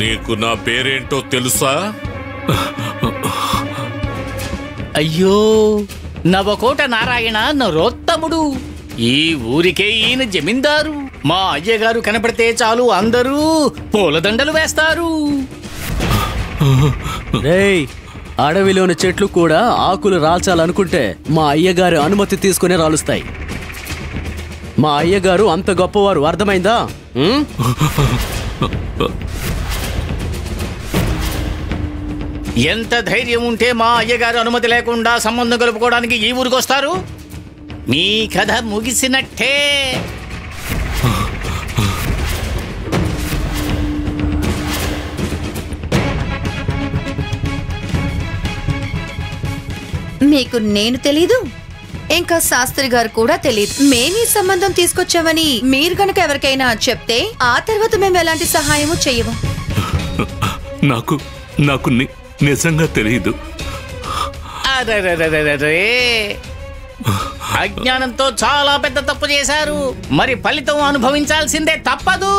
నీకు నా పేరేంటో తెలుసా? అయ్యో, నవకోట నారాయణ నరోత్తముడు. ఈ ఊరికే ఈయన జమీందారు. మా అయ్యగారు కనపడితే చాలు అందరూ పూలదండలు వేస్తారు. రేయ్, అడవిలోని చెట్లు కూడా ఆకులు రాల్చాలనుకుంటే మా అయ్యగారి అనుమతి తీసుకునే రాలుస్తాయి. మా అయ్యగారు అంత గొప్పవారు, అర్థమైందా? ఎంత ధైర్యం ఉంటే మా అయ్యగారు అనుమతి లేకుండా సంబంధం కలుపుకోవడానికి ఈ ఊరికి వస్తారు? మీ కథ ముగిసినట్టే. మీకు నేను తెలీదు, ఇంకా శాస్త్రి గారు కూడా తెలియదు. మేమీ సంబంధం తీసుకొచ్చామని మీరు కనుక ఎవరికైనా చెప్తే ఆ తర్వాత మేము ఎలాంటి సహాయము చెయ్యము. నాకు నిజంగా తెలియదు. అజ్ఞానంతో చాలా పెద్ద తప్పు చేశారు. మరి ఫలితం అనుభవించాల్సిందే, తప్పదు.